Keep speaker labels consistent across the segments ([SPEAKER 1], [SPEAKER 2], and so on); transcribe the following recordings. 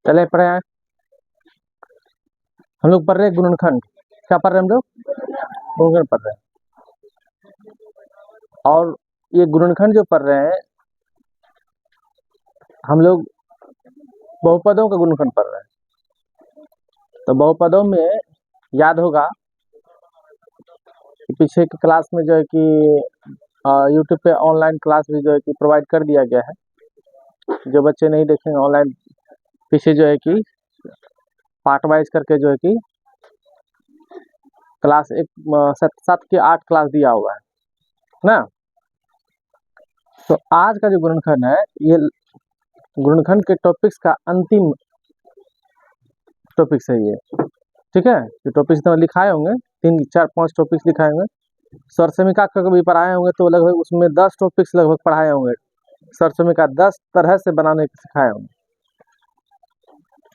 [SPEAKER 1] चले पढ़े हैं। हम लोग पढ़ रहे हैं गुणनखंड। क्या पढ़ रहे हैं हम लोग? गुणनखंड पढ़ रहे हैं। और ये गुणनखंड जो पढ़ रहे हैं हम लोग बहुपदों का गुणनखंड पढ़ रहे हैं। तो बहुपदों में याद होगा कि पीछे की क्लास में जो है कि यूट्यूब पे ऑनलाइन क्लास भी जो है कि प्रोवाइड कर दिया गया है। जो बच्चे नहीं देखेंगे ऑनलाइन, पीछे जो है कि पार्ट वाइज करके जो है कि क्लास 7 के 8 क्लास दिया हुआ है ना। तो आज का जो गुणनखंड है, ये गुणनखंड के टॉपिक्स का अंतिम टॉपिक्स है ये। ठीक है, ये टॉपिक्स तो लिखाए होंगे, 3 4 5 टॉपिक्स लिखाए होंगे। सरसमिका का कभी पढ़ाए होंगे तो लगभग उसमें 10 टॉपिक्स लगभग पढ़ाए होंगे। सरसमिका 10 तरह से बनाने के सिखाए होंगे।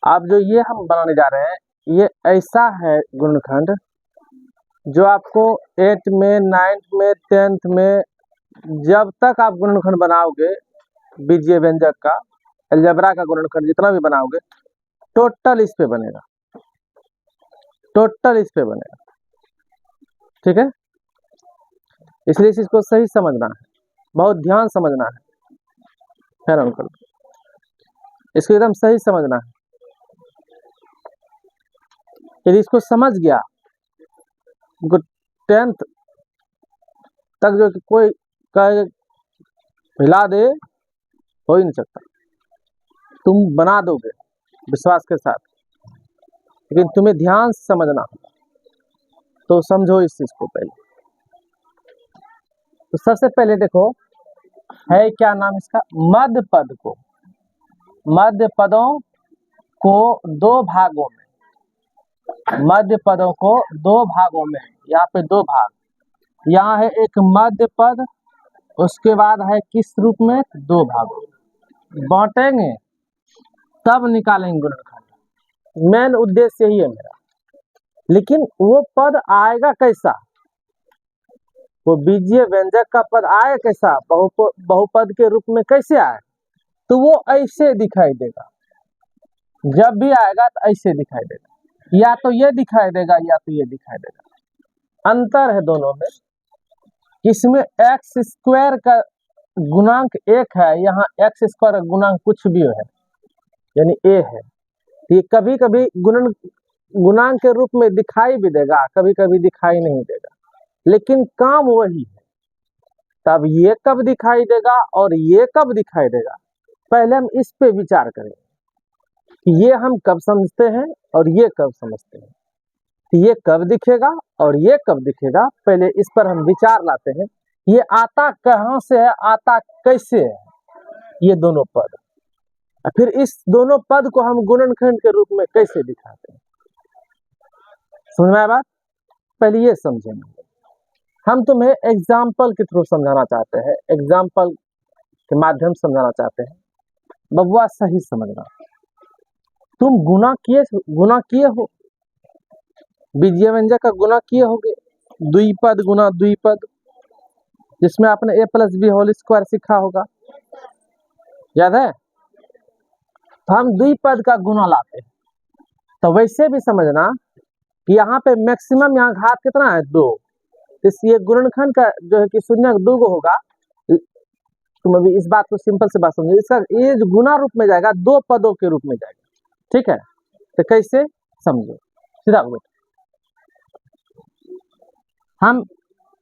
[SPEAKER 1] अब जो ये हम बनाने जा रहे हैं, ये ऐसा है गुणनखंड जो आपको 8 में 9th में 10th में जब तक आप गुणनखंड बनाओगे, बीजीय व्यंजक का, अलजेब्रा का गुणनखंड जितना भी बनाओगे, टोटल इस पे बनेगा, टोटल इस पे बनेगा। ठीक है, इसलिए इस चीज को सही समझना है, बहुत ध्यान समझना है ना अंकल, इसको एकदम सही समझना है। यदि इसको समझ गया, 10th तक जो कि कोई कहे हिला दे, हो ही नहीं सकता। तुम बना दोगे विश्वास के साथ, लेकिन तुम्हें ध्यान से समझना। तो समझो इस चीज को पहले। तो सबसे पहले देखो, है क्या नाम इसका? मध्य पद को, मध्य पदों को 2 भागों में, मध्य पदों को 2 भागों में, यहाँ पे 2 भाग, यहाँ है एक मध्य पद, उसके बाद है किस रूप में? 2 भागों। बांटेंगे तब निकालेंगे गुणनखंड, मेन उद्देश्य यही है मेरा। लेकिन वो पद आएगा कैसा? वो बीजीय व्यंजक का पद आए कैसा? बहुपद के रूप में कैसे आए? तो वो ऐसे दिखाई देगा। जब भी आएगा तो ऐसे दिखाई देगा, या तो ये दिखाई देगा या तो ये दिखाई देगा। अंतर है दोनों में। इसमें एक्स स्क्वायर का गुणांक 1 है, यहाँ एक्स स्क्वायर का गुणांक कुछ भी है, यानी ए है। ये कभी कभी गुणांक के रूप में दिखाई भी देगा, कभी कभी दिखाई नहीं देगा, लेकिन काम वही है। तब ये कब दिखाई देगा और ये कब दिखाई देगा, पहले हम इस पे विचार करेंगे कि ये हम कब समझते हैं और ये कब समझते हैं, ये कब दिखेगा और ये कब दिखेगा। पहले इस पर हम विचार लाते हैं। ये आता कहाँ से है, आता कैसे है, ये दोनों पद, और फिर इस दोनों पद को हम गुणनखंड के रूप में कैसे दिखाते हैं। समझ में आया बात? पहले ये समझेंगे। हम तुम्हें एग्जाम्पल के थ्रू समझाना चाहते हैं, एग्जाम्पल के माध्यम से समझाना चाहते हैं। बबुआ सही समझना, तुम गुना किए हो, बीजीय व्यंजक का गुना किए होगे, द्विपद गुना द्विपद, जिसमें आपने a+b होल स्क्वायर सीखा होगा, याद है? तो हम द्विपद का गुना लाते हैं। तो वैसे भी समझना कि यहाँ पे मैक्सिमम यहाँ घात कितना है? 2। इसलिए गुणनखंड का जो है कि शून्य 2 होगा। तुम अभी इस बात को सिंपल से बात समझो, इसका ये जो गुना रूप में जाएगा 2 पदों के रूप में जाएगा। ठीक है, तो कैसे समझो, सीधा बैठो। हम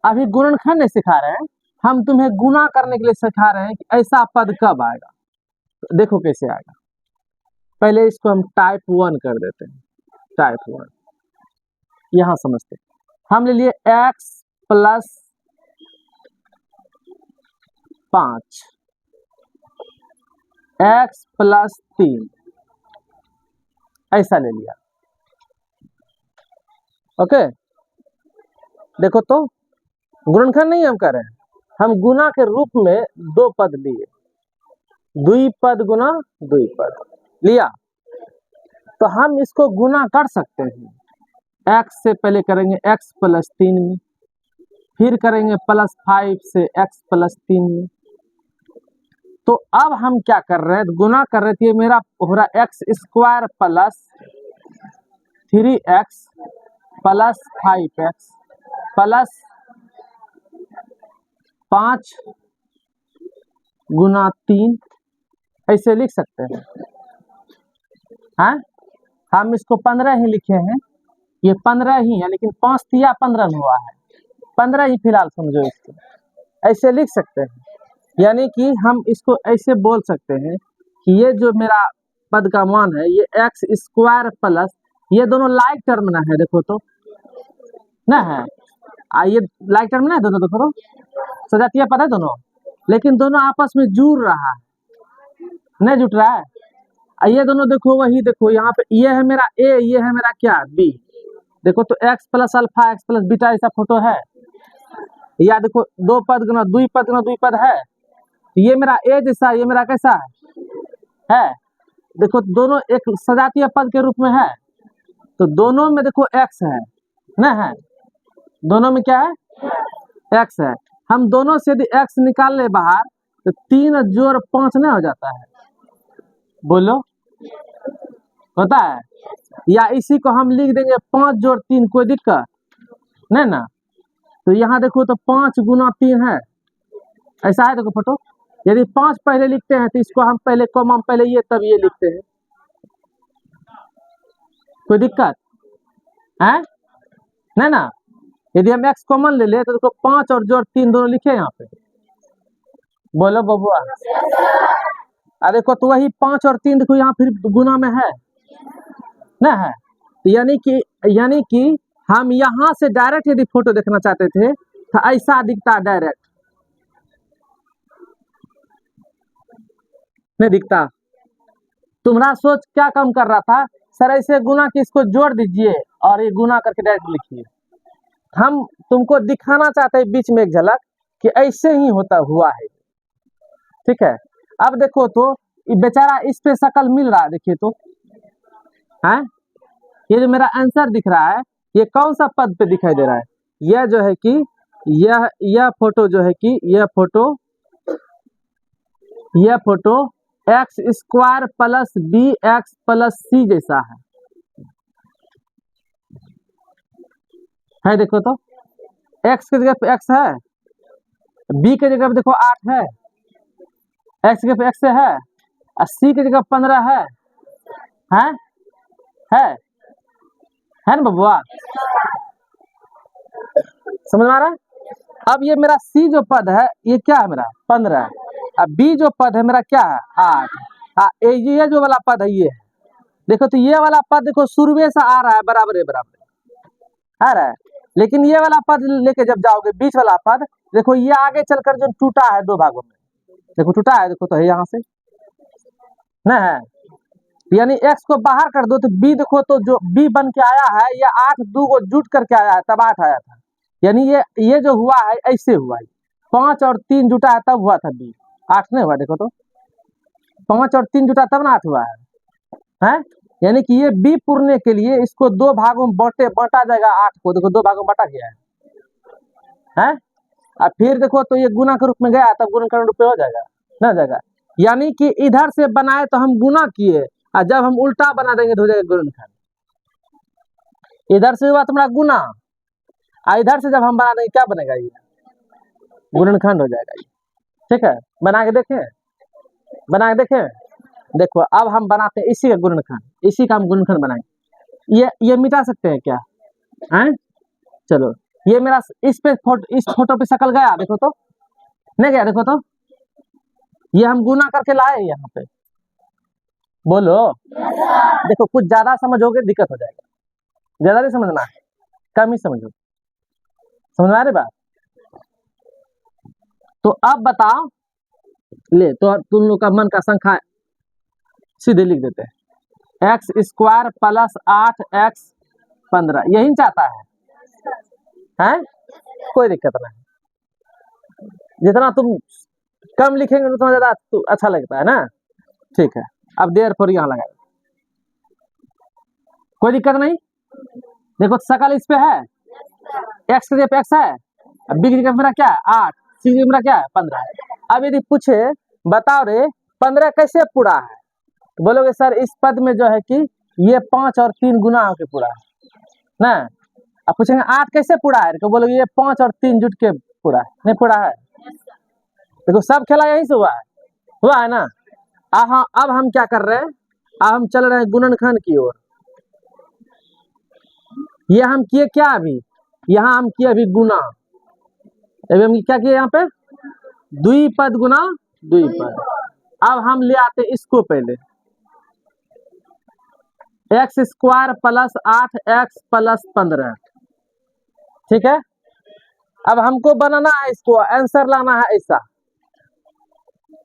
[SPEAKER 1] अभी गुणनखंड नहीं सिखा रहे हैं, हम तुम्हें गुना करने के लिए सिखा रहे हैं कि ऐसा पद कब आएगा। तो देखो कैसे आएगा। पहले इसको हम टाइप 1 कर देते हैं, टाइप 1 यहां समझते हैं। हम ले लिए x + 5, x + 3, ऐसा ले लिया। ओके, देखो तो गुणनखंड नहीं हम कर रहे हैं, हम गुना के रूप में 2 पद लिए, द्विपद गुना द्विपद लिया। तो हम इसको गुना कर सकते हैं। x से पहले करेंगे x + 3 में, फिर करेंगे +5 से x + 3 में, तो अब हम क्या कर रहे हैं, गुना कर रहे थे, मेरा हो रहा x square plus 3x plus 5x plus 5 गुना 3, ऐसे लिख सकते हैं। हाँ, हम इसको 15 ही लिखे हैं, ये 15 ही है, लेकिन 5 तिया 15 में हुआ है, 15 ही फिलहाल समझो इसको, ऐसे लिख सकते हैं। यानी कि हम इसको ऐसे बोल सकते हैं कि ये जो मेरा पद का मान है, ये एक्स स्क्वायर प्लस, ये दोनों लाइक टर्म ना है, देखो तो ना है, ये लाइक टर्म ना है, दोनों देखो तो सजातीय पद है दोनों, लेकिन दोनों आपस में जुड़ रहा है, नहीं जुट रहा है। ये दोनों देखो, वही देखो यहाँ पे, ये है मेरा ए, ये है मेरा क्या बी, देखो तो x plus alpha x plus beta ऐसा फोटो है, या देखो दो पद गुना दुई पद है, ये मेरा ए जैसा, ये मेरा कैसा है, देखो दोनों एक सजातीय पद के रूप में है, तो दोनों में देखो एक्स है ना, है दोनों में क्या है, एक्स है। हम दोनों से यदि एक्स निकाल ले बाहर तो 3 जोड़ 5 नहीं हो जाता है, बोलो होता है, या इसी को हम लिख देंगे 5 जोड़ 3, कोई दिक्कत नहीं ना। तो यहाँ देखो तो 5 गुना 3 है, ऐसा है, देखो फोटो, यदि 5 पहले लिखते हैं तो इसको हम पहले कॉमा पहले ये तब ये लिखते हैं, कोई दिक्कत है नहीं ना। यदि हम x कॉमन ले ले तो देखो 5 और जोड़ 3 दोनों लिखे यहाँ पे, बोलो बबुआ, अरे देखो तो वही 5 और 3 देखो यहाँ फिर गुना में है ना, है, यानी कि हम यहाँ से डायरेक्ट यदि फोटो देखना चाहते थे तो ऐसा दिखता, डायरेक्ट नहीं दिखता। तुम्हारा सोच क्या काम कर रहा था, सर ऐसे गुना की इसको जोड़ दीजिए और ये गुना करके डायरेक्ट लिखिए। हम तुमको दिखाना चाहते हैं बीच में एक झलक कि ऐसे ही होता हुआ है, ठीक है। अब देखो तो ये बेचारा इस पे शकल मिल रहा है, देखिए तो है, ये जो मेरा आंसर दिख रहा है ये कौन सा पद पे दिखाई दे रहा है, यह जो है कि यह फोटो जो है कि यह photo x square plus b x plus c जैसा है, देखो तो एक्स की जगह पे एक्स है, बी की जगह पे देखो 8 है, एक्स की जगह पे एक्स है, और सी की जगह 15 है, है ना बबुआ, समझ में आ रहा है। अब ये मेरा सी जो पद है ये क्या है, मेरा 15 है, अब बी जो पद है मेरा क्या है 8, ये जो वाला पद है ये है, देखो तो ये वाला पद देखो शुरू से आ रहा है, बराबर आ रहा है, लेकिन ये वाला पद लेके जब जाओगे बीच वाला पद, देखो ये आगे चलकर जो टूटा है 2 भागों में, देखो टूटा है, देखो तो है यहाँ से ना है, यानी x को बाहर कर दो तो b देखो तो जो b बन के आया है ये 8 2 को जुट करके आया है, तब 8 आया था, यानी ये जो हुआ है ऐसे हुआ है, 5 और 3 जुटा है तब हुआ था b, 8 नहीं हुआ, देखो तो 5 और 3 जुटा तब ना 8 हुआ है, यानी कि ये b पुरने के लिए इसको 2 भागों में बांटा जाएगा, 8 को देखो 2 भागों में बांटा गया है, और फिर देखो तो ये गुना के रूप में गया तब गुणन रूप में हो जाएगा ना जाएगा, यानी कि इधर से बनाए तो हम गुना किए, और जब हम उल्टा बना देंगे तो हो जाएगा गुणनखंड, इधर से हुआ तुम्हारा गुना, और इधर से जब हम बना देंगे क्या बनेगा, ये गुणनखंड हो जाएगा, ठीक है। बना के देखें, देखो अब हम बनाते हैं इसी का गुणनखंड, इसी का हम गुणनखंड बनाएंगे, ये मिटा सकते हैं क्या, हैं, चलो ये मेरा इस फोटो पे शकल गया, देखो तो नहीं गया, देखो तो ये हम गुना करके लाए यहाँ पे, बोलो देखो कुछ ज्यादा समझोगे दिक्कत हो जाएगा, ज्यादा नहीं समझना है, कम ही समझो, समझ में आ रही बात। तो अब बताओ, ले तो तुम लोग का मन का संख्या सीधे लिख देते हैं, एक्स स्क्वायर प्लस 8x 15, यही चाहता है, कोई दिक्कत नहीं, जितना तुम कम लिखेंगे उतना ज्यादा अच्छा लगता है ना, ठीक है। अब देयरफॉर यहाँ लगाए, कोई दिक्कत नहीं, देखो शकल इस पे है, एक्स की जगह पे एक्स है, बी की जगह मेरा क्या है 8, सी की जगह मेरा क्या है 15। अब यदि पूछे बताओ रे 15 कैसे पूरा है? तो बोलोगे सर इस पद में जो है कि ये 5 और 3 गुना होके पूरा है ना। अब पूछेंगे 8 कैसे पूरा है? तो बोलोगे ये 5 और 3 जुट के पूरा है, नहीं पूरा है। देखो सब खेला यहीं से हुआ है ना। हाँ, अब हम क्या कर रहे हैं, अब हम चल रहे हैं गुणनखंड की ओर। ये हम किए क्या अभी, यहाँ हम किए अभी गुना। अभी हम क्या किए यहाँ पे, द्विपद गुना द्विपद। अब हम ले आते इसको पहले, x square plus 8x plus 15, ठीक है। अब हमको बनाना है इसको, आंसर लाना है ऐसा,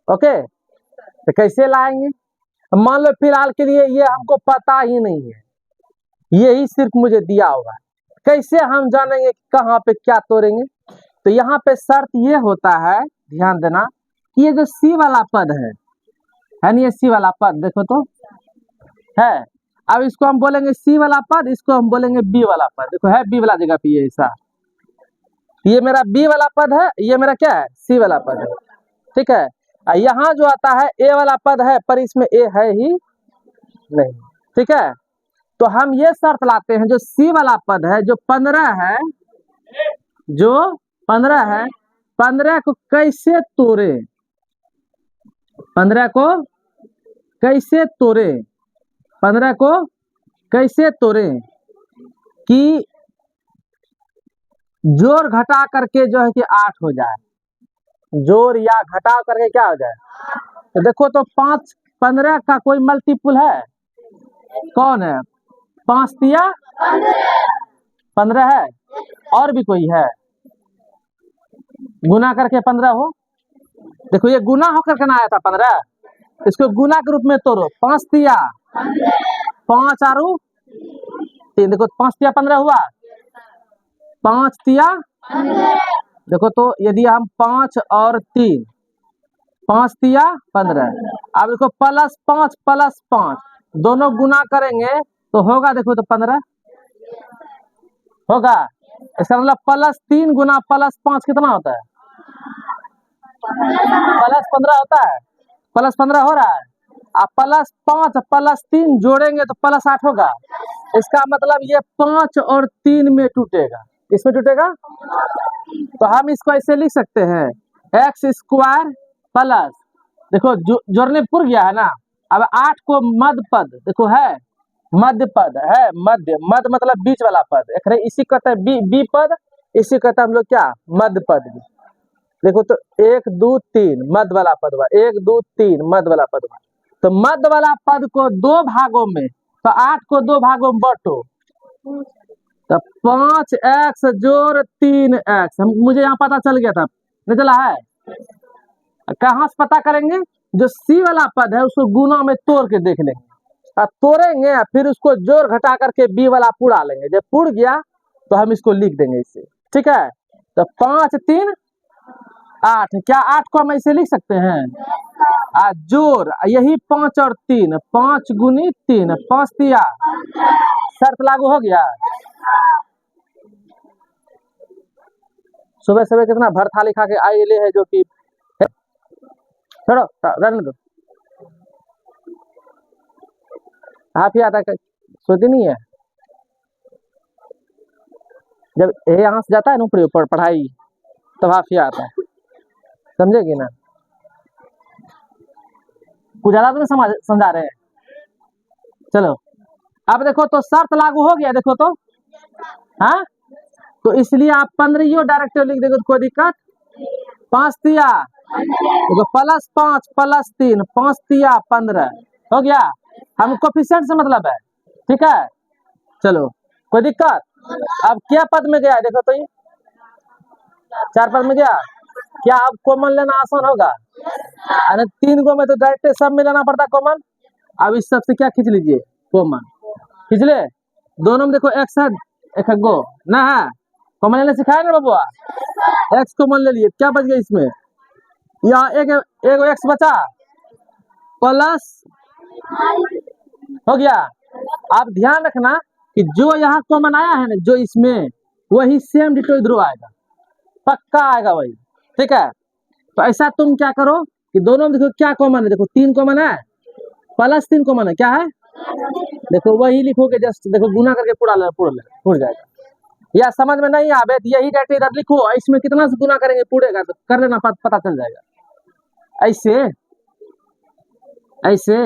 [SPEAKER 1] ओके। तो कैसे लाएंगे, मान लो फिलहाल के लिए ये हमको पता ही नहीं है, यही सिर्फ मुझे दिया हुआ है, कैसे हम जानेंगे कहाँ पे क्या तोड़ेंगे। तो यहाँ पे शर्त ये होता है, ध्यान देना कि ये जो सी वाला पद है ना, ये सी वाला पद देखो तो है। अब इसको हम बोलेंगे सी वाला पद, इसको हम बोलेंगे बी वाला पद। देखो है बी वाला जगह पे ये ऐसा, ये मेरा बी वाला पद है, ये मेरा क्या है सी वाला पद है, ठीक है। यहाँ जो आता है ए वाला पद है, पर इसमें ए है ही नहीं, ठीक है। तो हम ये शर्त लाते हैं, जो सी वाला पद है जो 15 है, जो 15 है, 15 को कैसे तोड़े, 15 को कैसे तोड़े, 15 को कैसे तोड़े कि जोड़ घटा करके जो है कि 8 हो जाए, जोड़ या घटाव करके क्या हो जाए। तो देखो तो 5 15 का कोई मल्टीपुल है, कौन है, 5 तिया 15 है, और भी कोई है गुना करके 15 हो। देखो ये गुना होकर के ना आया था 15, इसको गुना के रूप में तोड़ो, 5 तिया 5 आरू 3, देखो 5 तिया 15 हुआ, 5 तिया, देखो तो यदि हम 5 और 3, 5 तिया 15, अब देखो प्लस 5 दोनों गुना करेंगे तो होगा, देखो तो 15 होगा। इसका मतलब प्लस 3 गुना प्लस 5 कितना होता है, प्लस 15 होता है, प्लस 15 हो रहा है। अब प्लस 5 प्लस 3 जोड़ेंगे तो प्लस 8 होगा। इसका मतलब ये 5 और 3 में टूटेगा, इसमें टूटेगा। तो हम इसको ऐसे लिख सकते हैं, एक्स स्क्वायर प्लस, देखो जोड़ने पुर गया है ना। अब 8 को मध्य पद, देखो है मध्य पद है, मध्य मध्य मतलब बीच वाला पद, इसी कहते हैं बी पद, इसी कहते हैं हम लोग क्या मध्य पद। देखो तो 1 2 3 मध्य वाला पद हुआ, 1 2 3 मध्य वाला पद हुआ। तो मध्य वाला पद को 2 भागों में, तो 8 को 2 भागों में बांटो, तो 5x जोड़ 3x, मुझे यहाँ पता चल गया था, नहीं चला है। कहाँ से पता करेंगे, जो सी वाला पद है उसको गुना में तोड़ के देख लेंगे, तोड़ेंगे फिर उसको जोड़ घटा करके बी वाला पूरा लेंगे, जब पूर गया तो हम इसको लिख देंगे इससे, ठीक है। तो 5 3 8, क्या 8 को हम ऐसे लिख सकते हैं, जोड़ यही 5 और 3, 5 गुनी 3, 5 तिया, शर्त लागू हो गया। सुबह सुबह कितना भर थाली खा के आए ले है, जो कि छोड़ो रहने दो, हाफी आता सोती नहीं है। जब यहाँ से जाता है ना ऊपर पढ़ाई, तब हाफी आता है, समझेगी ना। कुछ ज्यादा तो नहीं समझा रहे हैं। चलो अब देखो तो शर्त लागू हो गया, देखो तो हाँ, तो इसलिए आप 15 डायरेक्ट लिख देंगे तो कोई दिक्कत। 5 तिया देखो प्लस 5 प्लस 3, 5 तिया 15 हो गया। हम कोफिशिएंट से मतलब है, ठीक है। चलो कोई दिक्कत। अब क्या पद में गया, देखो तो ये 4 पद में गया। क्या अब कॉमन लेना आसान होगा, अरे 3 गो में तो डायरेक्ट सब में लेना पड़ता कॉमन। अब इस सब से क्या खींच लीजिए, कॉमन खींच ले, दोनों में देखो एक्स है, एक गो ना है, कॉमन लेने सिखाया ना बबुआ, एक्स कॉमन ले लिए, क्या बच गया इसमें, यहाँ एक एक्स बचा, प्लस हो गया। आप ध्यान रखना कि जो यहाँ कॉमन आया है ना, जो इसमें, वही सेम डिटो इधर आएगा, पक्का आएगा वही, ठीक है। तो ऐसा तुम क्या करो, कि दोनों में देखो क्या कॉमन है, देखो 3 कॉमन है, प्लस 3 कॉमन है, क्या है, देखो वही लिखोगे, जस्ट देखो गुना करके पूरा जाएगा। या समझ में नहीं आवे तो यही डायरेक्ट इधर लिखो, इसमें कितना से गुना करेंगे पूरेगा तो कर लेना, पता चल जाएगा। ऐसे ऐसे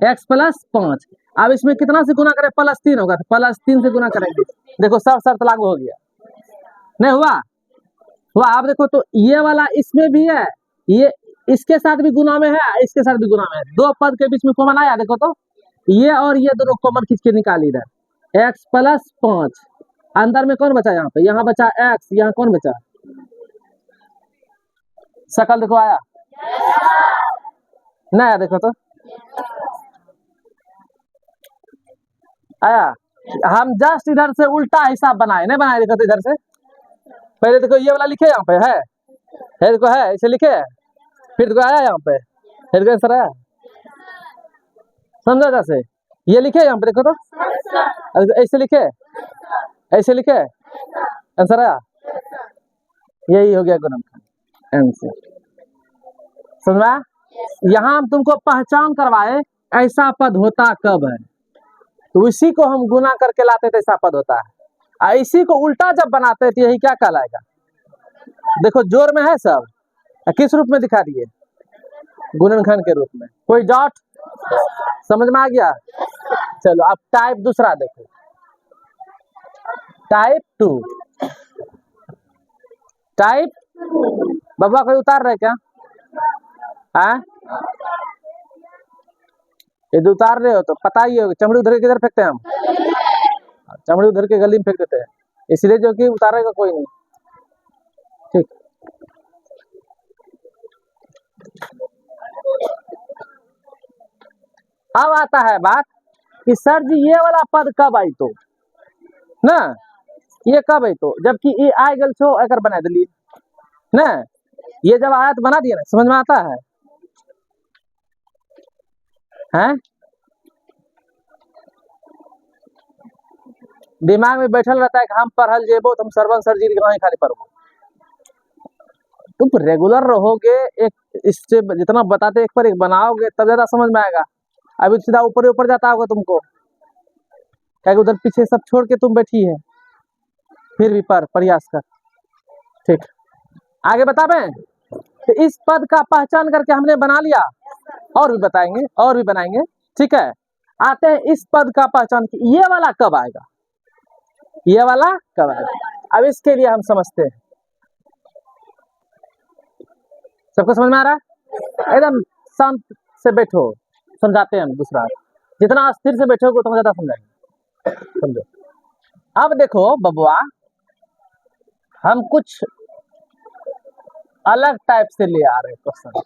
[SPEAKER 1] x प्लस 5, अब इसमें कितना से गुना करें, प्लस 3 होगा तो प्लस 3 से गुना करेंगे, देखो सब शर्त लागू हो गया, नहीं हुआ, हुआ। अब देखो तो ये वाला इसमें भी है, ये इसके साथ भी गुना में है, इसके साथ भी गुना में है, दो पद के बीच में कॉमन आया, देखो तो ये और ये दोनों कॉमन खींच के निकाल इधर, x प्लस 5, अंदर में कौन बचा, यहाँ पे यहाँ बचा x, यहाँ कौन बचा, शकल देखो आया, नहीं आया, देखो तो आया। हम जस्ट इधर से उल्टा हिसाब बनाए, नहीं बनाए, देखो तो इधर से पहले देखो ये वाला लिखे, यहाँ पे है देखो, है ऐसे लिखे, फिर देखो आया यहाँ पे, फिर देखो आंसर आया, समझो जैसे ये लिखे यहाँ पे, देखो तो ऐसे लिखे, ऐसे लिखे, आंसर आया, यही हो गया गुणनखंड आंसर, समझ में। यहाँ हम तुमको पहचान करवाए ऐसा पद होता कब है, तो इसी को हम गुना करके लाते थे, ऐसा पद होता है, इसी को उल्टा जब बनाते थे यही क्या कहलाएगा, देखो जोर में है सब, किस रूप में दिखा दिए, गुणनखंड के रूप में, कोई डॉट समझ में आ गया। चलो अब टाइप दूसरा देखो, टाइप 2, टाइप बबुआ कोई उतार रहे क्या, हाँ ये उतार रहे हो तो पता ही होगा, चमड़ी उधर किधर फेंकते हैं हम, चमड़ी उधर के गली में फेंक देते हैं, इसलिए जो कि उतारेगा कोई नहीं, ठीक। अब आता है बात कि सर जी ये वाला पद कब आई, तो ना ये कब आई, तो जबकि ये आय गल छो अगर बना दिली ना, ये जब आया तो बना दिया ना, समझ में आता है, हैं दिमाग में बैठल रहता है कि हम पढ़ल जेबो तो हम सरवन सर जी के खाली पढ़बो, तुम रेगुलर रहोगे, एक इससे जितना बताते एक पर एक बनाओगे तब ज्यादा समझ में आएगा, अभी सीधा ऊपर ऊपर जाता होगा तुमको, क्या उधर पीछे सब छोड़ के तुम बैठी है, फिर भी प्रयास कर, ठीक। आगे बतावे, तो इस पद का पहचान करके हमने बना लिया, और भी बताएंगे और भी बनाएंगे, ठीक है। आते हैं इस पद का पहचान की, ये वाला कब आएगा, ये वाला कब आएगा, अब इसके लिए हम समझते हैं, सबको समझ में आ रहा है, एकदम शांत से बैठो, समझाते हैं हम दूसरा, जितना अस्थिर से बैठोगे उतना ज्यादा समझाएंगे, समझो। अब देखो बबुआ, हम कुछ अलग टाइप से ले आ रहे हैं क्वेश्चन,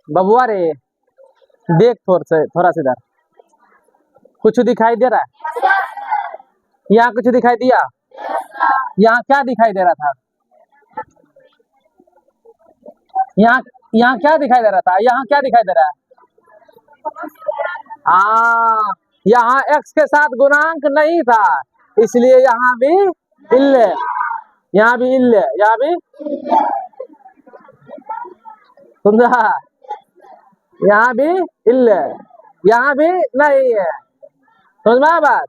[SPEAKER 1] बबुआ रे देख थोड़ा सा इधर, कुछ दिखाई दे रहा है, यहाँ कुछ दिखाई दिया, यहाँ क्या दिखाई दे रहा था, यहाँ क्या दिखाई दे रहा था, यहाँ क्या दिखाई दे रहा है, हाँ यहाँ x के साथ गुणांक नहीं था, इसलिए यहाँ भी इल्ले, यहाँ भी इल्ले, यहाँ भी समझा, यहाँ भी इल्ले, यहाँ भी नहीं है, समझ में बात।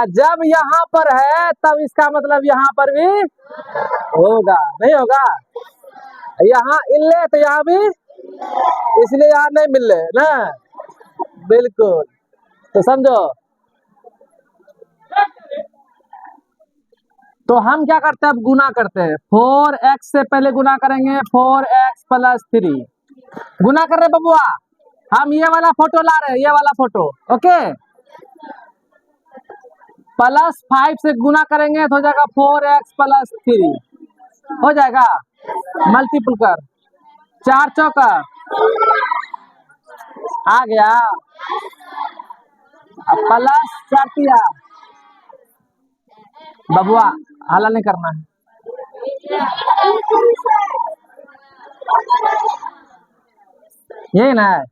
[SPEAKER 1] जब यहाँ पर है तब इसका मतलब यहाँ पर भी होगा, नहीं होगा, यहाँ इल्ले तो यहाँ भी, इसलिए यहाँ नहीं मिले ना, बिल्कुल, तो समझो। तो हम क्या करते हैं, अब गुना करते हैं, 4x से पहले गुना करेंगे, 4x प्लस 3 गुना कर रहे बबुआ, हम ये वाला फोटो ला रहे हैं, ये वाला फोटो, ओके, प्लस 5 से गुना करेंगे तो हो जाएगा 4x प्लस 3, हो जाएगा, मल्टीपल कर, 4 चौका आ गया, प्लस 4 तिया बबुआ हल्ला नहीं करना है। यही ना है।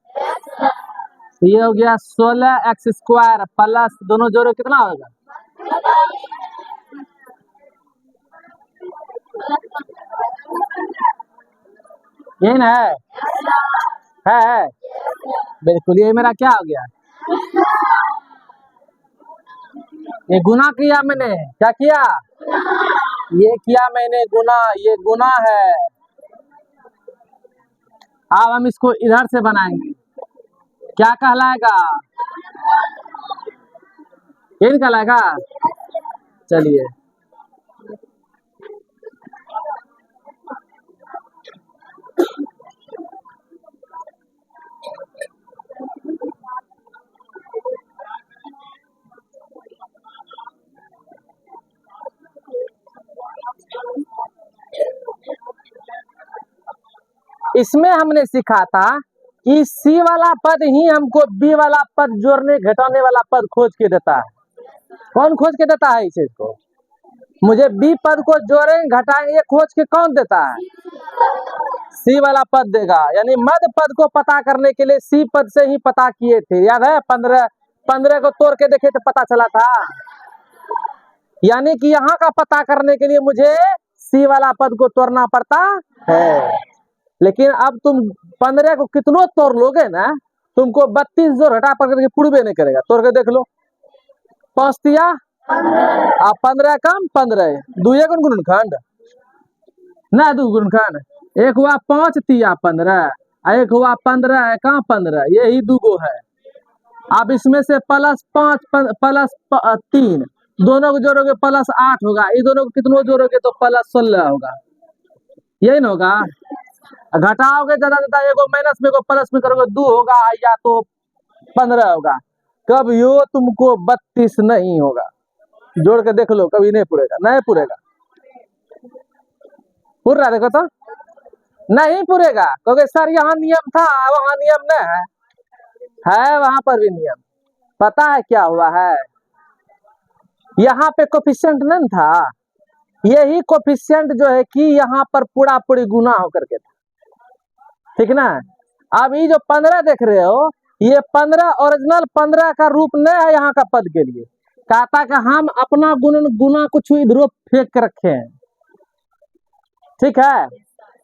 [SPEAKER 1] ये हो गया 16x² प्लस दोनों जोड़ो कितना होगा? यही ना है? है बिल्कुल। ये मेरा क्या हो गया? ये गुना किया मैंने। क्या किया? ये किया मैंने गुना। ये गुना है। अब हम इसको इधर से बनाएंगे। क्या कहलाएगा? ये नहीं कहलाएगा? चलिए इसमें हमने सीखा था कि सी वाला पद ही हमको बी वाला पद जोड़ने घटाने वाला पद खोज के देता है। कौन खोज के देता है इस चीज को? मुझे बी पद को जोड़ेंगे घटाएंगे ये खोज के कौन देता है? सी वाला पद देगा। यानी मध्य पद को पता करने के लिए सी पद से ही पता किए थे। याद है? 15 को तोड़ के देखे तो पता चला था। यानी कि यहाँ का पता करने के लिए मुझे सी वाला पद को तोड़ना पड़ता है। लेकिन अब तुम 15 को कितनों तोड़ लोगे ना, तुमको 32 जोड़ घटा पकड़ के पूर्वे नहीं करेगा। तोड़ के देख लो। 5 तिया 15 कम 15 दुए गुणनखंड ना, दू गुणनखंड। एक हुआ 5 तिया 15, एक हुआ 15 का 15, यही दूगो है। अब इसमें से +5 +3 दोनों को जोड़ोगे +8 होगा। ये दोनों को कितनों जोड़ोगे तो +16 होगा। यही ना होगा? घटाओगे ज्यादा ज्यादा, एगो माइनस में एगो प्लस में करोगे 2 होगा या तो 15 होगा। कब यो तुमको 32 नहीं होगा। जोड़ के देख लो, कभी नहीं पूरेगा। नहीं पूरेगा। पूर रहा देखो तो नहीं पूरेगा। क्योंकि सर यहाँ नियम था, वहां नियम नहीं है वहां पर भी नियम। पता है क्या हुआ है? यहाँ पे कोफिशिएंट नहीं था। यही कोफिशिएंट जो है कि यहाँ पर पूरा पूरी गुना होकर के था। ठीक ना? अब ये जो 15 देख रहे हो, ये 15 ओरिजिनल 15 का रूप नहीं है यहाँ का पद के लिए। कहता कि हम अपना गुना कुछ इधर फेंक के रखे हैं। ठीक है?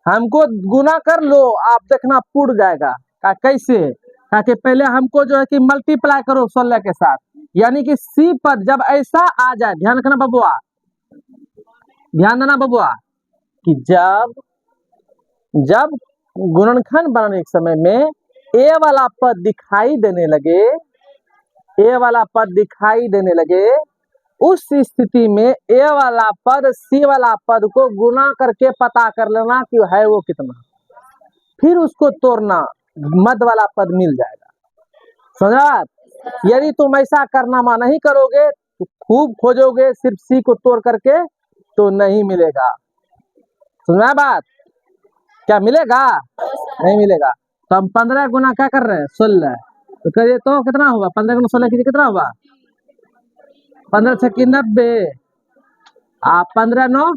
[SPEAKER 1] हमको गुना कर लो, आप देखना पूर जाएगा। कैसे? ताकि पहले हमको जो है कि मल्टीप्लाई करो 16 के साथ। यानी कि सी पद जब ऐसा आ जाए, ध्यान रखना बबुआ, ध्यान देना बबुआ, कि जब गुणनखंड बनाने के समय में ए वाला पद दिखाई देने लगे, ए वाला पद दिखाई देने लगे, उस स्थिति में ए वाला पद सी वाला पद को गुना करके पता कर लेना कि है वो कितना। फिर उसको तोड़ना, मध्य वाला पद मिल जाएगा। समझा? यदि तुम ऐसा करना नहीं करोगे तो खूब खोजोगे सिर्फ सी को तोड़ करके तो नहीं मिलेगा। समझा बात? क्या मिलेगा? नहीं मिलेगा। तो हम 15 गुना क्या कर रहे हैं? 16। तो करिए तो कितना होगा? 15 गुना 16 कीजिए, कितना होगा? 15 छक्की 90, 15 9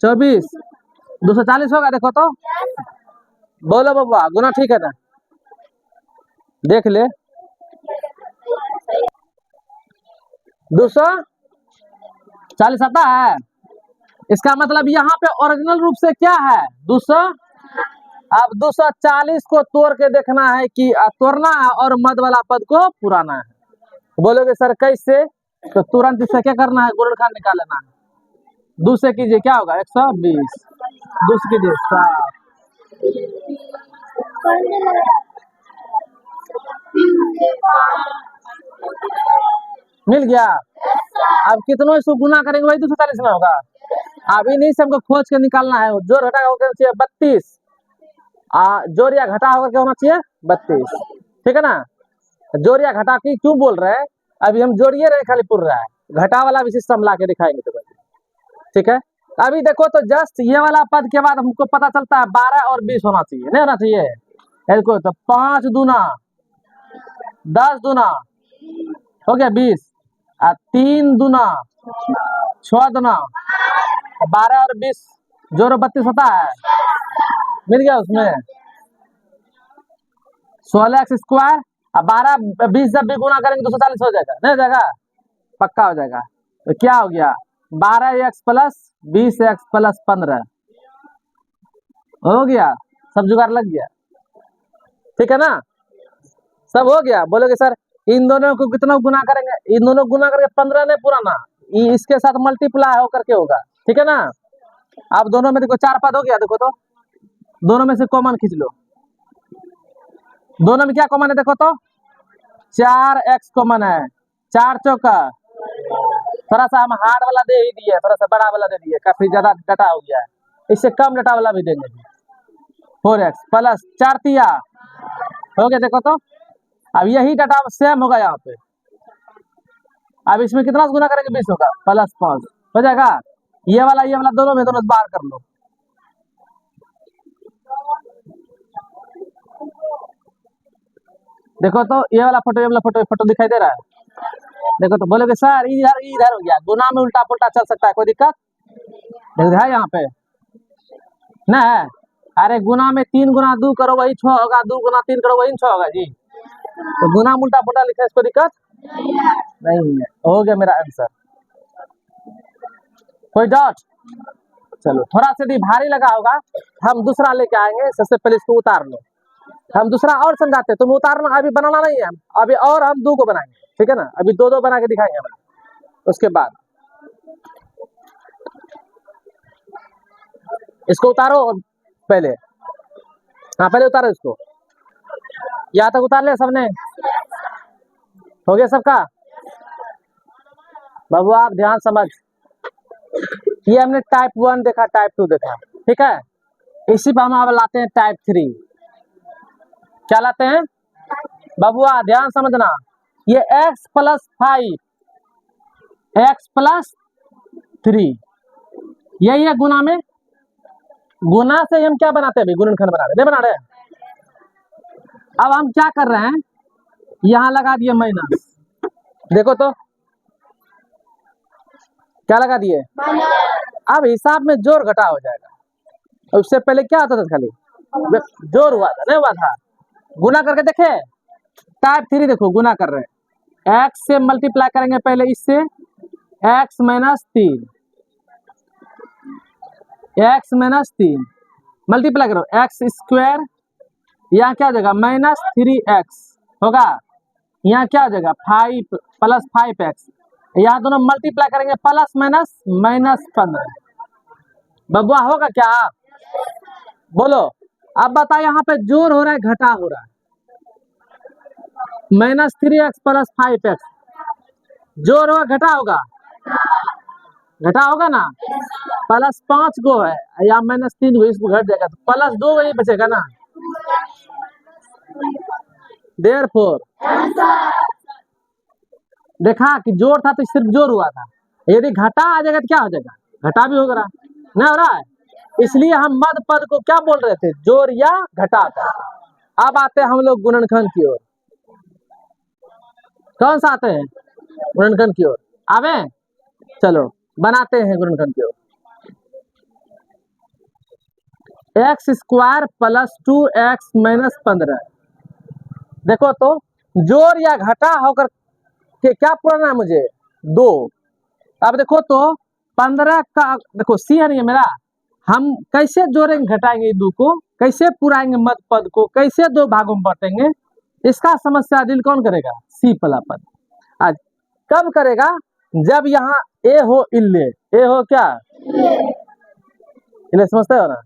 [SPEAKER 1] 24, 240 होगा। देखो तो, बोलो बबुआ, गुना ठीक है ना? देख ले, 240 आता है। इसका मतलब यहाँ पे ओरिजिनल रूप से क्या है? 200। अब 240 को तोड़ के देखना है कि तोड़ना है और मध्य वाला पद को पुराना है। बोलोगे सर कैसे? तो तुरंत इससे क्या करना है? गुणनखंड निकाल लेना है। 2 से कीजिए, क्या होगा? 120। 2 से कीजिए 7। मिल गया। अब कितनों इसको गुना करेंगे वही 240 में होगा। अभी नहीं से हमको खोज के निकालना है। जोड़ घटा होकर चाहिए 32, जोड़ या घटा होकर क्या होना चाहिए? 32। ठीक है ना? जोड़ या घटा की क्यों बोल रहे हैं? अभी हम जोड़िए रहे, खाली पुर रहा है। घटा वाला भी सिस्टम ला के दिखाएंगे तो। ठीक है? अभी देखो तो जस्ट ये वाला पद के बाद हमको पता चलता है 12 और 20 होना चाहिए, नहीं होना चाहिए? देखो तो 5 दूना 10 दूना हो गया 20, 3 दूना 6 दूना 12 और 20 जोड़ो 32 होता है, मिल गया उसमें 16x² और 12 20 जब भी गुना करेंगे 240 हो जाएगा, नहीं हो जाएगा, पक्का हो जाएगा। तो क्या हो गया 12x + 20x + 15 हो गया, सब जुगाड़ लग गया, ठीक है ना, सब हो गया। बोलोगे सर इन दोनों को कितना गुना करेंगे, इन दोनों को गुना करके 15 नहीं पुराना, इसके साथ मल्टीप्लाई होकर के होगा, ठीक है ना। अब दोनों में देखो 4 पद हो गया, देखो तो दोनों में से कॉमन खींच लो, दोनों में क्या कॉमन है देखो तो 4x कॉमन है, 4 चौका, थोड़ा सा हम हार्ड वाला दे ही दिए, थोड़ा सा बड़ा वाला दे दिए, काफी ज्यादा डाटा हो गया है, इससे कम डाटा वाला भी देंगे 4x + 4 तिया हो गया, देखो तो अब यही डाटा सेम होगा यहाँ पे। अब इसमें कितना गुना करेंगे 20 होगा, +5 हो जाएगा, ये वाला दोनों में दोनों बाहर कर लो, देखो तो ये वाला फोटो दिखाई दे रहा है, देखो तो बोलोगे सर इधर इधर हो गया, गुना में उल्टा पुल्टा चल सकता है, कोई दिक्कत है यहाँ पे ना है। अरे गुना में 3 गुना 2 करो वही 6 होगा, 2 गुना 3 करो वही 6 होगा जी, तो गुना में उल्टा पुल्टा लिखा है, इसको दिक्कत नहीं है, हो गया मेरा आंसर। कोई डाउट? चलो थोड़ा सा भी भारी लगा होगा, हम दूसरा लेके आएंगे, सबसे पहले इसको उतार लो, हम दूसरा और समझाते हैं, तुम उतारना, अभी बनाना नहीं है, अभी और हम 2 को बनाएंगे, ठीक है ना, अभी 2 बना के दिखाएंगे हम, उसके बाद इसको उतारो पहले, हाँ पहले उतारो इसको, यहाँ तक उतार ले सबने, हो गया सबका। बाबू आप ध्यान समझ, ये हमने टाइप 1 देखा, टाइप 2 देखा, ठीक है, इसी पर हम अब लाते हैं टाइप 3, क्या लाते हैं बबुआ ध्यान समझना, ये x + 5 x + 3 यही है गुना में, गुना से हम क्या बनाते हैं अभी, गुणनखंड बना रहे, नहीं बना रहे। अब हम क्या कर रहे हैं, यहां लगा दिए माइनस, देखो तो क्या लगा दिए, अब हिसाब में जोड़ घटा हो जाएगा, उससे पहले क्या होता था, खाली जोड़ हुआ था, नहीं हुआ था, गुना करके देखे, टाइप 3 देखो गुना कर रहे हैं, x से मल्टीप्लाई करेंगे पहले इससे, x - 3 x - 3 मल्टीप्लाई करो, x², यहाँ क्या हो जाएगा -3x होगा, यहाँ क्या हो जाएगा 5 + 5x, यहाँ दोनों मल्टीप्लाई करेंगे प्लस माइनस -15, बबुआ होगा क्या, बोलो। अब बताओ यहाँ पे जोड़ हो रहा है घटा हो रहा है, -3x + 5x जोड़ होगा घटा होगा, घटा होगा ना, +5 गो है या -3 गो, इसको घट जाएगा तो +2 वही बचेगा ना, देयरफॉर देखा कि जोड़ था तो सिर्फ जोड़ हुआ था, यदि घटा आ जाएगा तो क्या हो जाएगा, घटा भी होगा, नहीं हो रहा है, इसलिए हम मध्य पद को क्या बोल रहे थे, जोड़ या घटा का। अब आते हैं हम लोग गुणनखंड की ओर, कौन सा आते हैं गुणनखंड की ओर, आवे चलो बनाते हैं गुणनखंड की ओर, x² + 2x - 15 देखो तो जोड़ या घटा होकर के क्या पुराना है मुझे 2, अब देखो तो 15 का देखो सी है नहीं मेरा, हम कैसे जोड़ेंगे घटाएंगे 2 को, कैसे पुराएंगे मध्य पद को, कैसे 2 भागों में बांटेंगे, इसका समस्या दिल कौन करेगा, सी वाला पद आज कब करेगा, जब यहाँ ए हो इल्ले, ए हो क्या इल्ले, समझते हो ना,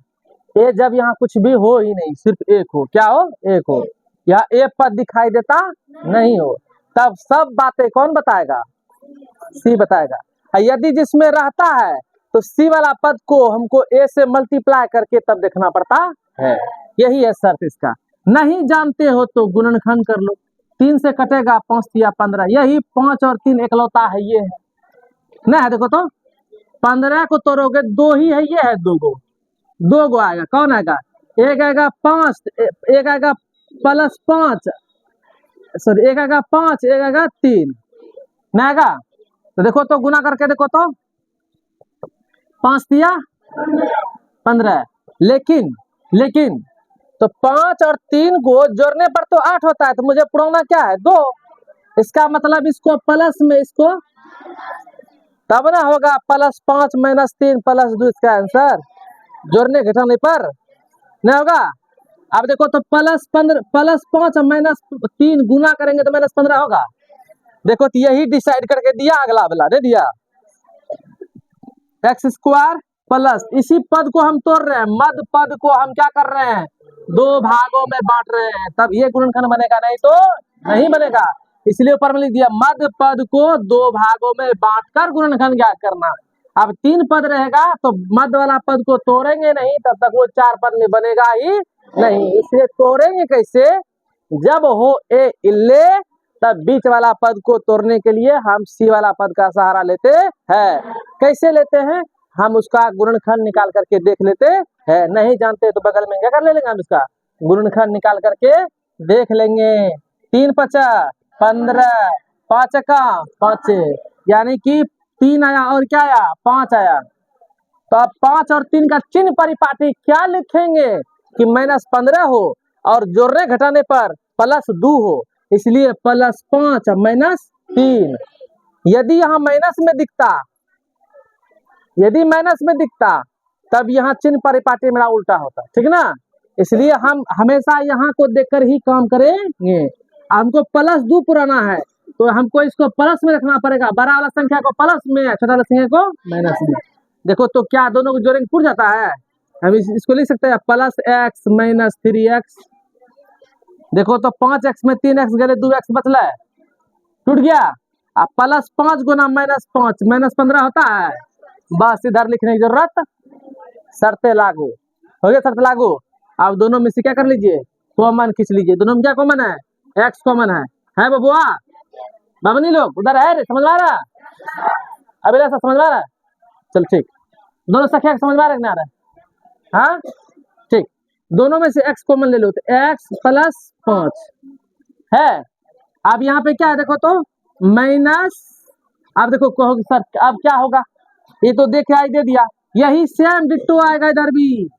[SPEAKER 1] ए जब यहाँ कुछ भी हो ही नहीं, सिर्फ एक हो, क्या हो एक हो, यहाँ ए पद दिखाई देता नहीं हो, तब सब बातें कौन बताएगा, सी बताएगा, यदि जिसमें रहता है तो सी वाला पद को हमको ए से मल्टीप्लाई करके तब देखना पड़ता है, यही है शर्त इसका, नहीं जानते हो तो गुणनखंड कर लो, 3 से कटेगा 5 या 15, यही 5 और 3 एकलौता है, ये है ना, है देखो तो 15 को तोड़ोगे 2 ही है, ये है 2 गो आएगा, कौन आएगा, एक आएगा 5, एक आएगा +5, सॉरी एक आएगा 5, एक आएगा 3, नहीं आएगा? तो देखो तो गुना करके देखो तो 5 दिया 15, लेकिन तो 5 और 3 को जोड़ने पर तो 8 होता है, तो मुझे पुराना क्या है 2। इसका मतलब इसको प्लस में इसको तब ना होगा +5 -3 +2 इसका आंसर जोड़ने घटाने पर नहीं होगा। अब देखो तो +5 और -3 गुना करेंगे तो -15 होगा। देखो तो यही डिसाइड करके दिया, अगला वाला दे दिया x² प्लस, इसी पद को हम तोड़ रहे हैं, मध्य पद को हम क्या कर रहे हैं 2 भागों में बांट रहे हैं, तब ये गुणनखंड बनेगा, नहीं तो नहीं बनेगा। इसलिए ऊपर में लिख दिया मध्य पद को 2 भागों में बांटकर गुणनखंड ज्ञात करना। अब 3 पद रहेगा तो मध्य वाला पद को तोड़ेंगे नहीं, तब तक वो 4 पद में बनेगा ही नहीं। इसलिए तोड़ेंगे कैसे, जब हो ए इल्ले तब बीच वाला पद को तोड़ने के लिए हम सी वाला पद का सहारा लेते हैं। कैसे लेते हैं, हम उसका गुणनखंड निकाल करके देख लेते हैं। नहीं जानते तो बगल में क्या कर लेंगे, हम इसका गुणनखंड निकाल करके देख लेंगे। 3 × 5 = 15, 5 × 5, यानी कि 3 आया और क्या आया 5 आया। तो अब 5 और 3 का चिन्ह परिपाटी क्या लिखेंगे कि -15 हो और जोड़ने घटाने पर +2 हो, इसलिए +5 -3। यदि यहाँ माइनस में दिखता तब यहाँ चिन्ह परिपाटी मेरा उल्टा होता, ठीक ना। इसलिए हम हमेशा यहाँ को देखकर ही काम करेंगे। हमको +2 पुराना है तो हमको इसको प्लस में रखना पड़ेगा, बड़ा वाला संख्या को प्लस में, छोटा वाला संख्या को माइनस में। देखो तो क्या दोनों को जोड़ेंगे टूट जाता है, हम इसको लिख सकते हैं +x - 3x। देखो तो 5x में 3x गए 2x बचला है, टूट गया। अब +5 गुना -5 -15 होता है, बस इधर लिखने की जरूरत, शर्तें लागू हो गया, शर्त लागू। अब दोनों में से क्या कर लीजिए, कॉमन खींच लीजिए। दोनों में क्या कॉमन है, x कॉमन है बबुआ, बाबनी लोग उधर है रे, समझ में आ रहा, अभी ऐसा समझ में आ रहा है, चल ठीक। दोनों संख्या समझ में आ रहा है ना, हाँ ठीक। दोनों में से x कॉमन ले लो तो x + 5 है। अब यहाँ पे क्या है देखो तो माइनस, अब देखो कहोगे सर अब क्या होगा, ये तो देखे आई दे दिया, यही सेम डिट्टो आएगा इधर भी,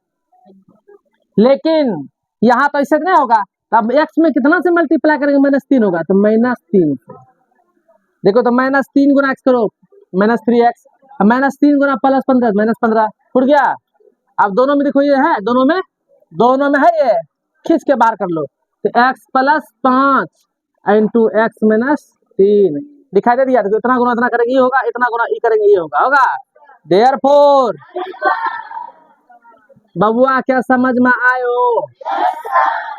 [SPEAKER 1] लेकिन यहाँ तो ऐसे नहीं होगा। अब x में कितना से मल्टीप्लाई करेंगे, -3 होगा तो -3। देखो तो -3 गुना x करो -3x, -3 गुना +15 -15, टूट गया। अब दोनों में देखो ये है, दोनों में है, ये खींच के बाहर कर लो तो x + 5 × x - 3 दिखाई दे दिया। देखो इतना गुना इतना करेंगे ये होगा, इतना गुना ये करेंगे ये होगा। देयरफॉर बबुआ क्या समझ में आयो,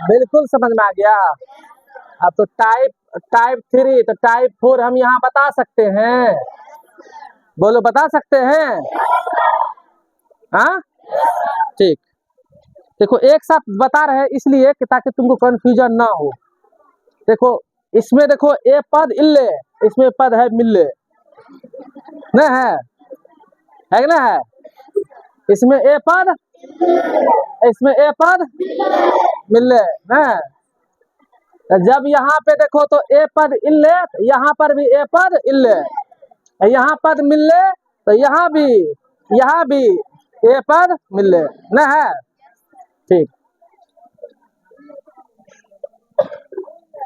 [SPEAKER 1] बिल्कुल समझ में आ गया। अब तो टाइप 3 तो टाइप 4 हम यहाँ बता सकते हैं, बोलो बता सकते हैं, हाँ ठीक। देखो एक साथ बता रहे हैं इसलिए कि ताकि तुमको कंफ्यूजन ना हो। देखो इसमें देखो ए पद इल्ले, इसमें पद है मिल्ले, नहीं है कि ना है, इसमें ए पद मिल्ले है। जब यहाँ पे देखो तो ए पद इल्ले, यहाँ पर भी ए पद इल्ले, यहाँ पद मिल्ले तो यहाँ भी ए पद मिल्ले, न है ठीक।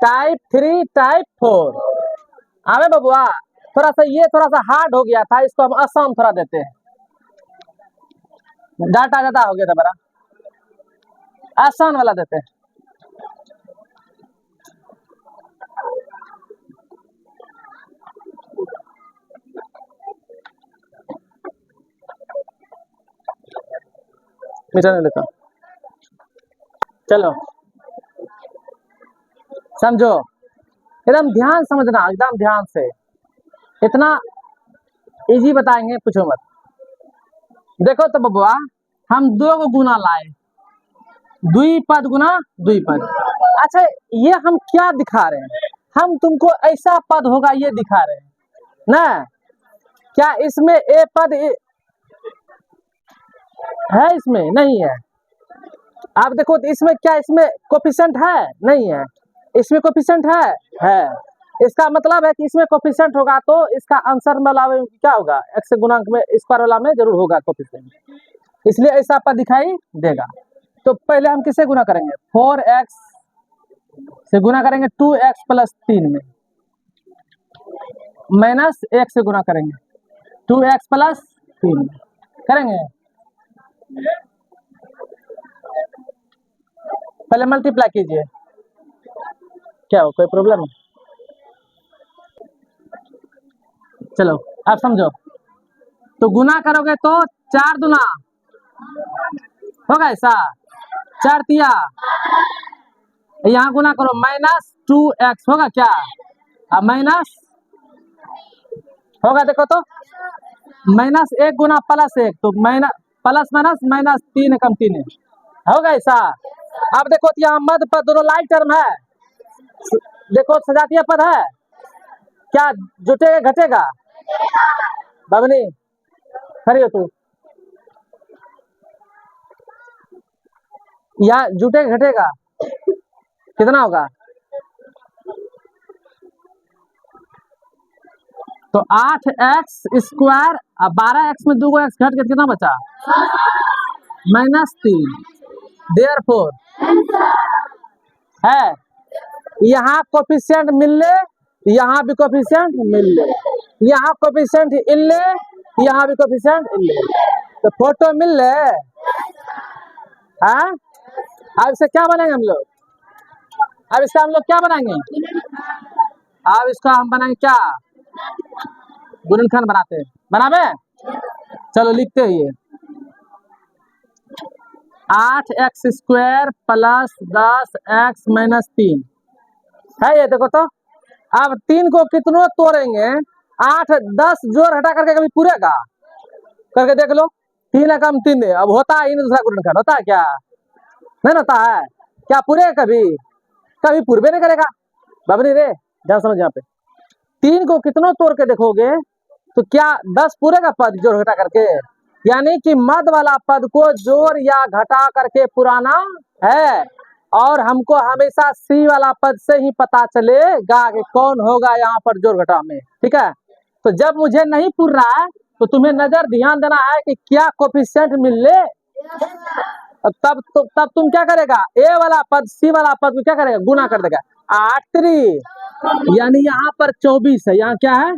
[SPEAKER 1] टाइप 3 टाइप 4 आवे बबुआ, थोड़ा सा हार्ड हो गया था, इसको हम आसान थोड़ा देते हैं, डाटा ज्यादा हो गया था बड़ा, आसान वाला देते हैं। मीठा नहीं लेता, चलो समझो, एकदम ध्यान समझना, एकदम ध्यान से, इतना इजी बताएंगे पूछो मत। देखो तो बबुआ हम 2 को गुना लाए, द्विपद गुना द्विपद। अच्छा ये हम क्या दिखा रहे हैं, हम तुमको ऐसा पद होगा ये दिखा रहे हैं ना, क्या इसमें ए पद है, इसमें नहीं है। आप देखो तो इसमें क्या, इसमें कोफिशिएंट है नहीं है, इसमें कोफिशिएंट है। इसका मतलब है कि इसमें कोफिशिएंट होगा तो इसका आंसर में वाला क्या होगा, x से गुणांक में स्क्वायर वाला में जरूर होगा कोफिशिएंट, इसलिए ऐसा आपका दिखाई देगा। तो पहले हम किससे गुना करेंगे, 4x से गुना करेंगे 2x प्लस 3 में, माइनस 1 से गुना करेंगे 2x प्लस 3 करेंगे, पहले मल्टीप्लाई कीजिए, क्या हो कोई प्रॉब्लम है? चलो आप समझो, तो गुना करोगे तो 4 दूना होगा ऐसा, 4 तिया, यहाँ गुना करो माइनस 2x होगा क्या, अब माइनस होगा, देखो तो माइनस 1 गुना प्लस 1, तो माइनस प्लस माइनस माइनस 3 कम 3 होगा ऐसा। अब देखो तो यहाँ मध्य पद दोनों लाइक टर्म है, देखो सजातीय पद है, क्या जुटेगा घटेगा, बबनी खड़ी हो तू, यहाँ जुटेगा घटेगा कितना होगा, तो 8x स्क्वायर, अब 12x में 2 x घट के कितना बचा, -3, देयरफॉर है, यहाँ कोफिशिएंट मिल ले, यहाँ भी कोफिशिएंट मिल ले, यहाँ कोफिशिएंट इल ले, यहाँ भी कोफिशिएंट इल ले, तो फोटो मिल ले, हाँ। अब इसे क्या बनाएंगे हम लोग, अब इसका हम लोग क्या बनाएंगे, अब इसका हम बनाएंगे क्या, गुणनखंड बनाते हैं, बनावे, चलो लिखते हैं ये 8x square plus 10x minus 3 है, ये देखो तो अब 3 को कितनों तोड़ेंगे, 8 10 जोड़ हटा करके कभी पूरेगा, करके देख लो, 3 कम 3 है, अब होता है ही नहीं दूसरा गुणनखंड, होता है क्या, नहीं होता है क्या, पूरे कभी कभी पूर्वे नहीं करेगा, बबरी रे ध्यान समझ, यहाँ पे 3 को कितनों तोड़ के देखोगे तो क्या 10 पूरे का पद जोड़ घटा करके, यानी कि मध्य वाला पद को जोड़ या घटा करके पुराना है, और हमको हमेशा सी वाला पद से ही पता चलेगा कि कौन होगा यहाँ पर जोड़ घटा में, ठीक है। तो जब मुझे नहीं पूर रहा है तो तुम्हें नजर ध्यान देना है कि क्या कोफिशिएंट मिल ले, तब तुम क्या करेगा, ए वाला पद सी वाला पद को क्या करेगा, गुना कर देगा, 8 3 यानी यहाँ पर 24 है, यहाँ क्या है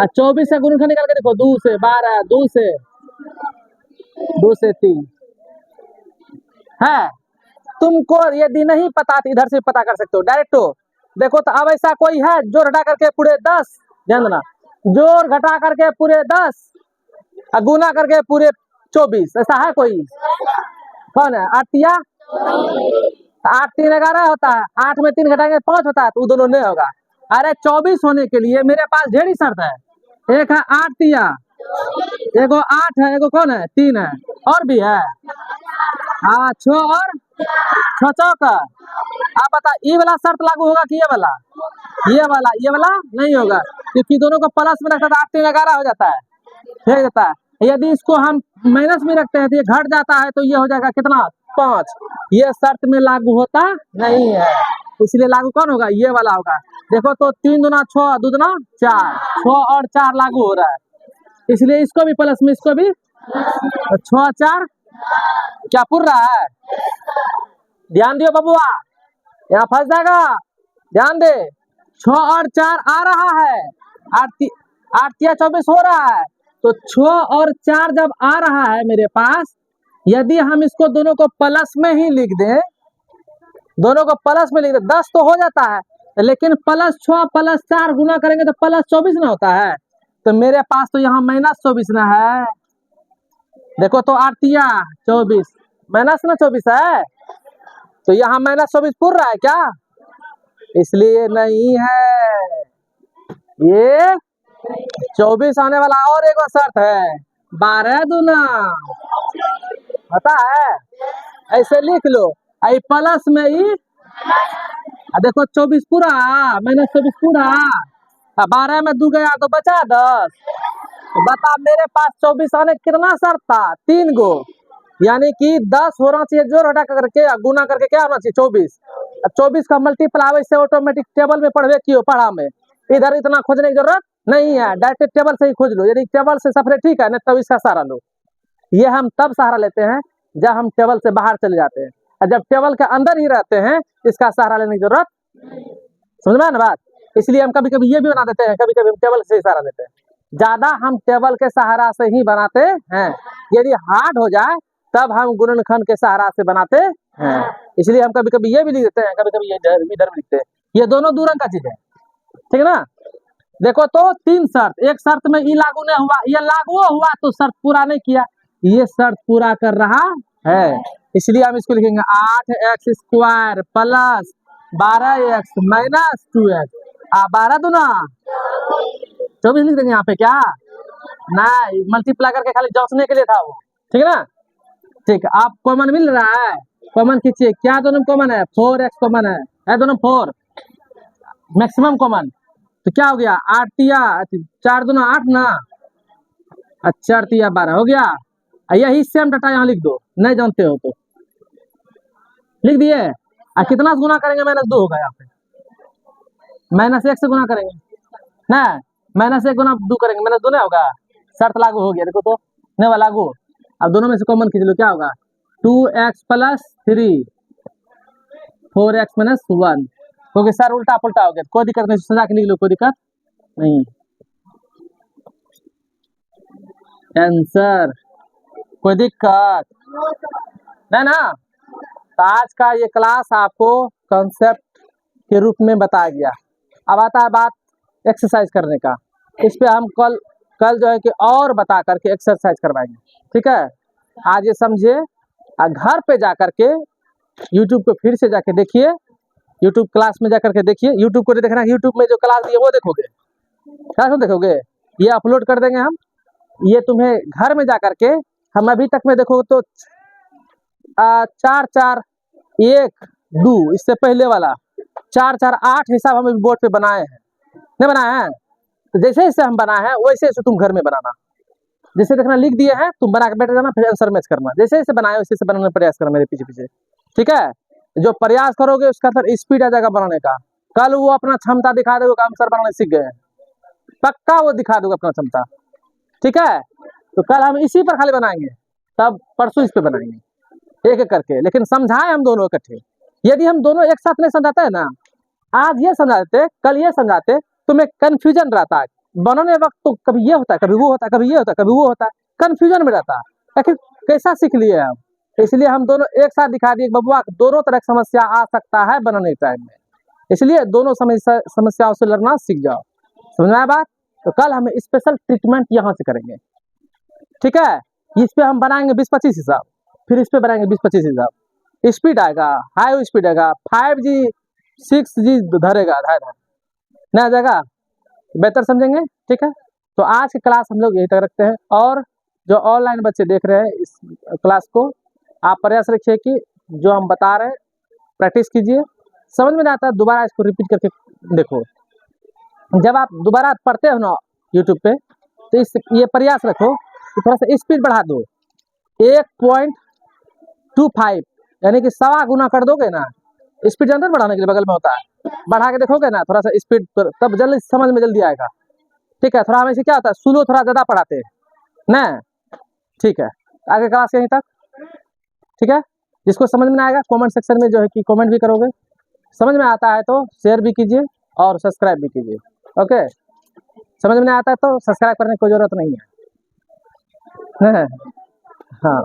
[SPEAKER 1] 24 से गुणनखंड निकाल के देखो, 2 से 12, 2 से 3 है, तुमको यदि नहीं पता तो इधर से पता कर सकते हो डायरेक्ट, हो देखो तो अब ऐसा कोई है जोड़ घटा करके पूरे 10, ध्यान देना, जोड़ घटा करके पूरे 10 गुना करके पूरे 24, ऐसा है कोई, कौन है, 8 तिया 8 3 11 होता है, 8 में 3 घटाएंगे 5 होता है, तो वो दोनों नहीं होगा, अरे 24 होने के लिए मेरे पास ढेरी शर्त है, एक है 8 तिया, एगो 8 है, एगो कौन है 3 है, और भी है, हाँ 6 और 6 चौका, आप बता ये वाला शर्त लागू होगा कि ये वाला, ये वाला नहीं होगा, क्योंकि दोनों को प्लस में रखता है 8 3 11 हो जाता है, ठीक जाता है, यदि इसको हम माइनस में रखते हैं तो ये घट जाता है, तो ये हो जाएगा कितना 5, ये शर्त में लागू होता नहीं है, इसलिए लागू कौन होगा, ये वाला होगा, देखो तो 3 दूना 6 2 दूना 4, 6 और 4 लागू हो रहा है, इसलिए इसको भी प्लस में इसको भी, 6 4 क्या पूर रहा है, ध्यान दियो बबुआ, यहाँ फंस जाएगा, ध्यान दे, 6 और 4 आ रहा है, 8 तिया 24 हो रहा है, तो 6 और 4 जब आ रहा है मेरे पास, यदि हम इसको दोनों को प्लस में ही लिख दें, दोनों को प्लस में लिख दें 10 तो हो जाता है, लेकिन प्लस 6 प्लस 4 गुना करेंगे तो प्लस 24 ना होता है, तो मेरे पास तो यहाँ माइनस 24 ना है, देखो तो 8 तिया 24 माइनस ना 24 है, तो यहाँ माइनस 24 पूर रहा है क्या, इसलिए नहीं है, ये 24 आने वाला, और एक शर्त है 12 दूना पता है, ऐसे लिख लो, आई प्लस में ही देखो 24 पूरा माइनस 24 पूरा, 12 में 2 गया तो बचा 10, तो बता मेरे पास 24 आने कितना शर्त था, 3 गो, यानी कि 10 होना चाहिए जोड़ हटा करके गुना करके क्या होना चाहिए 24, अब 24 का मल्टीप्लाई से ऑटोमेटिक टेबल में पढ़वे क्यों पढ़ा में, इधर इतना खोजने की जरूरत नहीं है, डायरेक्ट टेबल से ही खोज लो। यदि टेबल से सफरे ठीक है ना, तब इसका सहारा लो। ये हम तब सहारा लेते हैं जब हम टेबल से बाहर चले जाते हैं, और जब टेबल के अंदर ही रहते हैं इसका सहारा लेने की जरूरत, समझ में ना बात। इसलिए हम कभी कभी ये भी बना देते हैं, कभी कभी हम टेबल से ही सहारा लेते हैं, ज्यादा हम टेबल के सहारा से ही बनाते हैं। यदि हार्ड हो जाए तब हम गुणनखंड के सहारा से बनाते हैं। इसलिए हम कभी कभी ये भी लिख देते हैं, कभी कभी ये इधर भी लिखते हैं। ये दोनों दो रंग का चीज है, ठीक है ना। देखो तो 3 शर्त, एक शर्त में ई लागू नहीं हुआ, ये लागू हुआ तो शर्त पूरा नहीं किया, ये शर्त पूरा कर रहा है। इसलिए हम इसको लिखेंगे 8x² plus 12x minus 2x, 12 दूना 24 लिख देंगे यहाँ पे। क्या नहीं, मल्टीप्लाई करके खाली जोड़ने के लिए था वो, ठीक है ना। ठीक है, आप कॉमन मिल रहा है, कॉमन खींचिए। क्या दोनों कॉमन है, 4x कॉमन है दोनों 4 मैक्सिमम कॉमन। तो क्या हो गया, 8 तिया 4 दूना 8 ना, 4 तिया 12 हो गया। यही सेम डाटा यहाँ लिख दो, नहीं जानते हो तो लिख दिए। कितना से गुना करेंगे, -2 होगा यहाँ पे, -1 से गुना करेंगे ना, -1 गुना 2 करेंगे, -2 नहीं होगा, शर्त लागू हो गया। देखो तो नहीं वाला लागू। अब दोनों में से कॉमन खींच लो, क्या होगा 2x + 3 4x - 1, क्योंकि सर उल्टा पुल्टा हो गया, कोई दिक्कत नहीं, सजा के लिख लो, कोई दिक्कत नहीं। आंसर कोई दिक्कत नहीं ना। तो आज का ये क्लास आपको कॉन्सेप्ट के रूप में बताया गया। अब आता है बात एक्सरसाइज करने का। इस पे हम कल जो है कि और बता करके एक्सरसाइज करवाएंगे, ठीक है। आज ये समझिए, घर पे जा करके यूट्यूब पे फिर से जाके देखिए, यूट्यूब क्लास में जाकर के देखिए। यूट्यूब को देखना, यूट्यूब में जो क्लास दिए वो देखोगे, क्या देखोगे, ये अपलोड कर देंगे हम। ये तुम्हें घर में जा करके, हम अभी तक में देखो तो 4 4 1 2, इससे पहले वाला 4 4 8 हिसाब हम बोर्ड पे बनाए हैं, नहीं बनाए हैं। तो जैसे जैसे हम बनाए हैं वैसे वैसे तुम घर में बनाना। जैसे देखना लिख दिए हैं, तुम बना के बैठ जाना, फिर आंसर मैच करना। जैसे जैसे बनाए वैसे बनाने का प्रयास करना मेरे पीछे पीछे, ठीक है। जो प्रयास करोगे उसका फिर स्पीड आ जाएगा बनाने का। कल वो अपना क्षमता दिखा देगा, आंसर बनाने सीख गए, पक्का वो दिखा देगा अपना क्षमता, ठीक है। तो कल हम इसी पर खाली बनाएंगे, तब परसों इस पे बनाएंगे एक एक करके, लेकिन समझाएं हम दोनों इकट्ठे। यदि हम दोनों एक साथ नहीं समझाते है ना, आज ये समझाते कल ये समझाते, तुम्हें कंफ्यूजन रहता है बनाने वक्त। तो कभी ये होता है, कभी वो होता है, कभी ये होता है, कभी वो होता है, कंफ्यूजन में रहता है, आखिर कैसा सीख लिए हम। इसलिए हम दोनों एक साथ दिखा दिए, बबुआ दोनों तरह की समस्या आ सकता है बनाने टाइम में, इसलिए दोनों समस्याओं से लड़ना सीख जाओ। समझ में आया बात। तो कल हम स्पेशल ट्रीटमेंट यहाँ से करेंगे, ठीक है। इस पे हम बनाएंगे 20-25 हिसाब, फिर इस पे बनाएंगे 20-25 हिसाब। स्पीड आएगा, हाई स्पीड आएगा, 5G 6G धरेगा, नहीं आ जाएगा, बेहतर समझेंगे, ठीक है। तो आज की क्लास हम लोग यही तक रखते हैं, और जो ऑनलाइन बच्चे देख रहे हैं इस क्लास को, आप प्रयास रखिए कि जो हम बता रहे हैं प्रैक्टिस कीजिए। समझ में नहीं आता दोबारा इसको रिपीट करके देखो। जब आप दोबारा पढ़ते हो ना यूट्यूब पे, तो ये प्रयास रखो कि थोड़ा सा स्पीड बढ़ा दो, 1.25 यानी कि 1.25 गुना कर दोगे ना। स्पीड जानते बढ़ाने के लिए बगल में होता है, बढ़ा के देखोगे ना थोड़ा सा स्पीड, तब जल्दी समझ में जल्दी आएगा, ठीक है। थोड़ा हमें क्या होता है, स्लो थोड़ा ज़्यादा पढ़ाते हैं ना, ठीक है। आगे क्लास यहीं तक, ठीक है। जिसको समझ में नहीं आएगा कमेंट सेक्शन में जो है कि कमेंट भी करोगे, समझ में आता है तो शेयर भी कीजिए और सब्सक्राइब भी कीजिए, ओके। समझ में नहीं आता है तो सब्सक्राइब करने की कोई ज़रूरत नहीं है, हाँ।